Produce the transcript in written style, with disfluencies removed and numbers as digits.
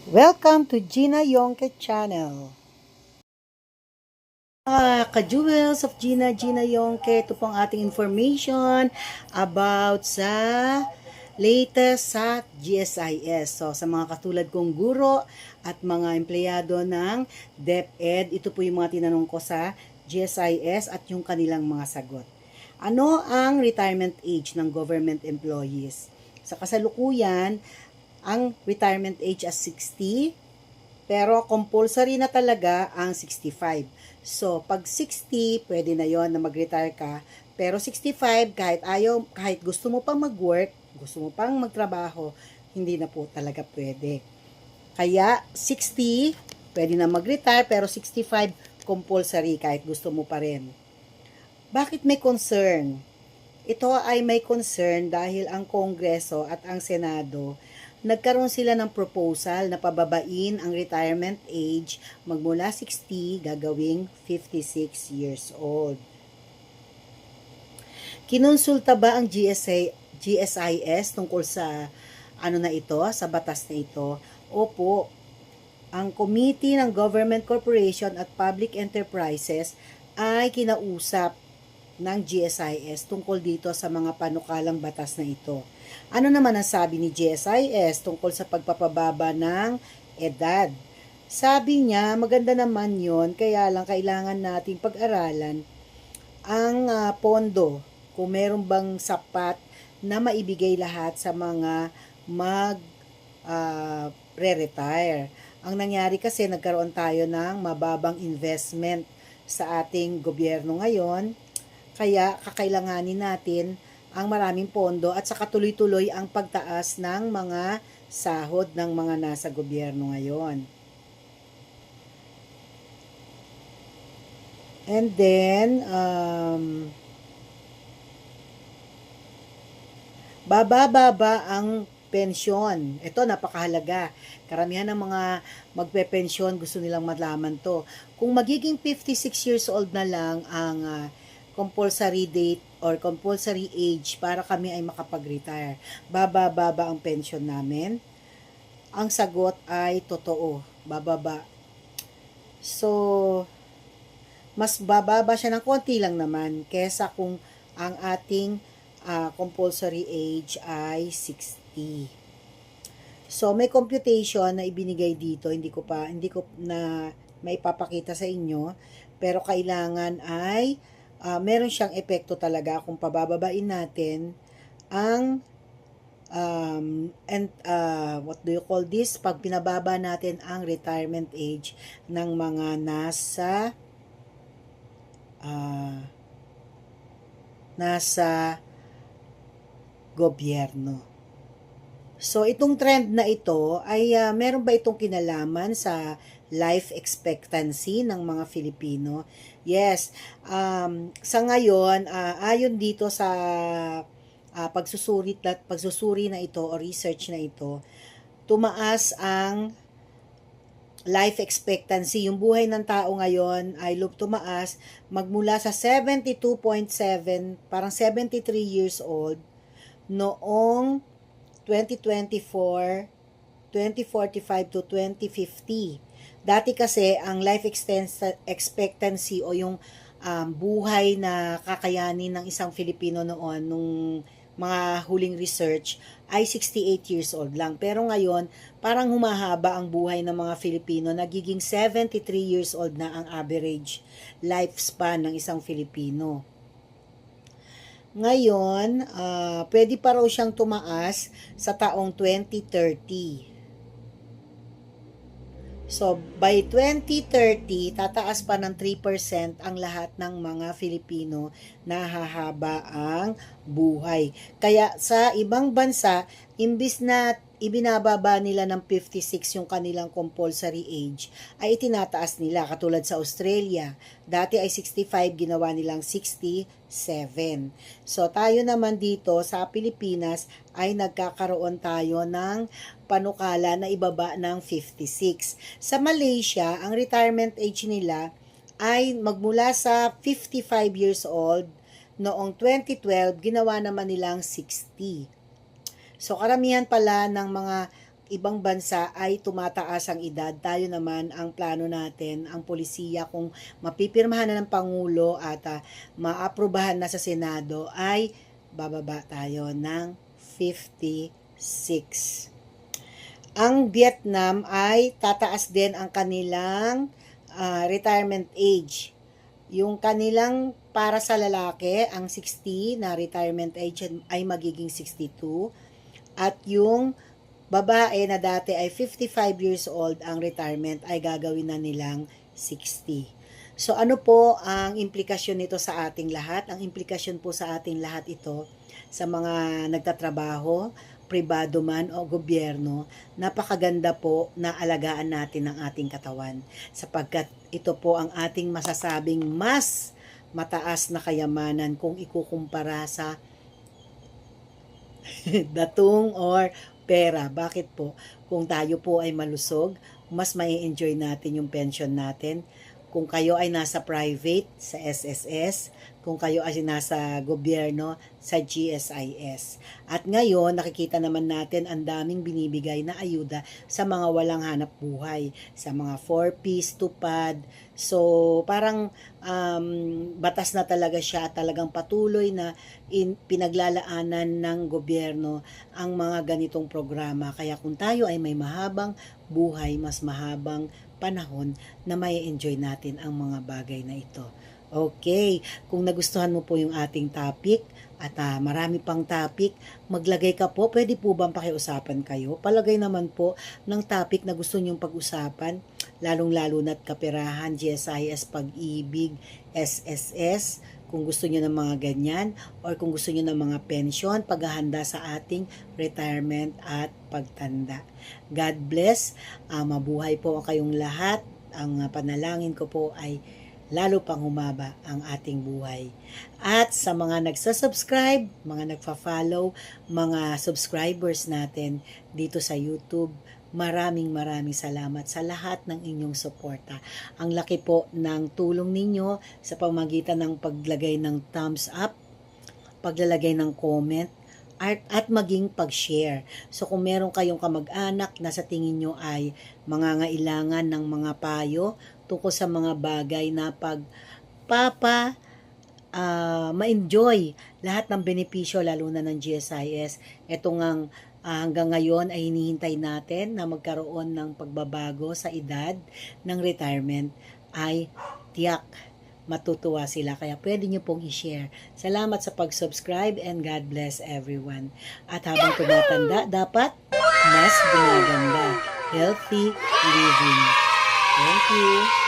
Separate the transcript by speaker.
Speaker 1: Welcome to Gina Yongke channel. Ka-jewels of Gina Yongke, ito pong ating information about sa latest sa GSIS. So, sa mga katulad kong guro at mga empleyado ng DepEd, ito po yung mga tinanong ko sa GSIS at yung kanilang mga sagot. Ano ang retirement age ng government employees? Sa kasalukuyan, ang retirement age as 60, pero compulsory na talaga ang 65. So, pag 60, pwede na yon na mag-retire ka. Pero 65, kahit gusto mo pang mag-work, gusto mo pang magtrabaho, hindi na po talaga pwede. Kaya, 60, pwede na mag-retire, pero 65, compulsory kahit gusto mo pa rin. Bakit may concern? Ito ay may concern dahil ang Kongreso at ang Senado nagkaroon sila ng proposal na pababain ang retirement age magmula 60 gagawing 56 years old. Kinonsulta ba ang GSIS tungkol sa sa batas na ito? Opo, ang Committee ng Government Corporation at Public Enterprises ay kinausap ng GSIS tungkol dito sa mga panukalang batas na ito. Ano naman ang sabi ni GSIS tungkol sa pagpapababa ng edad? Sabi niya, maganda naman yon, kaya lang kailangan nating pag-aralan ang pondo, kung meron bang sapat na maibigay lahat sa mga re-retire. Ang nangyari kasi, nagkaroon tayo ng mababang investment sa ating gobyerno ngayon, kaya kakailanganin natin ang maraming pondo at saka tuloy-tuloy ang pagtaas ng mga sahod ng mga nasa gobyerno ngayon. And then, baba ang pensyon. Ito, napakahalaga. Karamihan ng mga magpe-pensyon, gusto nilang malaman to. Kung magiging 56 years old na lang ang compulsory date or compulsory age para kami ay makapag-retire, bababa ang pension namin? Ang sagot ay totoo, bababa. So, mas bababa siya ng konti lang naman kesa kung ang ating compulsory age ay 60. So, may computation na ibinigay dito, hindi ko na maipapakita sa inyo, pero kailangan ay meron siyang epekto talaga kung pabababain natin ang what do you call this? Pag pinababa natin ang retirement age ng mga nasa gobyerno. So, itong trend na ito ay meron ba itong kinalaman sa life expectancy ng mga Filipino? Yes. Sa ngayon, ayon dito sa pagsusuri na ito o research na ito, tumaas ang life expectancy. Yung buhay ng tao ngayon ay tumaas magmula sa 72.7, parang 73 years old noong 2024, 2045 to 2050. Dati kasi ang life expectancy o yung buhay na kakayanin ng isang Filipino noon nung mga huling research ay 68 years old lang. Pero ngayon, parang humahaba ang buhay ng mga Filipino. Nagiging 73 years old na ang average lifespan ng isang Filipino. Ngayon, pwede pa raw siyang tumaas sa taong 2030. So, by 2030, tataas pa ng 3% ang lahat ng mga Filipino na hahaba ang buhay. Kaya sa ibang bansa, imbis na ibinababa nila ng 56 yung kanilang compulsory age, ay itinataas nila. Katulad sa Australia, dati ay 65, ginawa nilang 67. So, tayo naman dito sa Pilipinas ay nagkakaroon tayo ng panukala na ibaba ng 56. Sa Malaysia, ang retirement age nila ay magmula sa 55 years old. Noong 2012, ginawa naman nilang 60. So, karamihan pala ng mga ibang bansa ay tumataas ang edad, tayo naman ang plano natin, ang polisiya, kung mapipirmahan na ng Pangulo at maaprubahan na sa Senado, ay bababa tayo ng 56. Ang Vietnam ay tataas din ang kanilang retirement age. Yung kanilang para sa lalaki, ang 60 na retirement age ay magiging 62. At yung babae na dati ay 55 years old, ang retirement ay gagawin na nilang 60. So ano po ang implikasyon nito sa ating lahat? Ang implikasyon po sa ating lahat ito, sa mga nagtatrabaho, pribado man o gobyerno, napakaganda po na alagaan natin ang ating katawan, sapagkat ito po ang ating masasabing mas mataas na kayamanan kung ikukumpara sa datong or pera. Bakit po? Kung tayo po ay malusog, mas mai-enjoy natin yung pension natin. Kung kayo ay nasa private, sa SSS, kung kayo ay nasa gobyerno, sa GSIS. At ngayon, nakikita naman natin ang daming binibigay na ayuda sa mga walang hanap buhay, sa mga 4Ps, tupad. So, parang batas na talaga siya at talagang patuloy na pinaglalaanan ng gobyerno ang mga ganitong programa. Kaya kung tayo ay may mahabang buhay, mas mahabang panahon na may enjoy natin ang mga bagay na ito. Okay, kung nagustuhan mo po yung ating topic at marami pang topic, maglagay ka po. Pwede po bang pakiusapan kayo? Palagay naman po ng topic na gusto nyong pag-usapan, lalong-lalo na't kaperahan, GSIS, pag-ibig, SSS, kung gusto nyo ng mga ganyan, or kung gusto nyo ng mga pensyon, paghahanda sa ating retirement at pagtanda. God bless, mabuhay po kayong lahat. Ang panalangin ko po ay lalo pang humaba ang ating buhay. At sa mga nagsasubscribe, mga nagfa-follow, mga subscribers natin dito sa YouTube, maraming salamat sa lahat ng inyong suporta. Ang laki po ng tulong ninyo sa pamamagitan ng paglagay ng thumbs up, paglalagay ng comment, at maging pag-share. So kung meron kayong kamag-anak na sa tingin nyo ay mangangailangan ng mga payo tungkol sa mga bagay na ma-enjoy lahat ng benepisyo, lalo na ng GSIS, ito ngang hanggang ngayon ay hinihintay natin na magkaroon ng pagbabago sa edad ng retirement, ay tiyak matutuwa sila. Kaya pwede nyo pong i-share. Salamat sa pag-subscribe and God bless everyone. At habang tumatanda, dapat mas gumaganda. Healthy living. Thank you.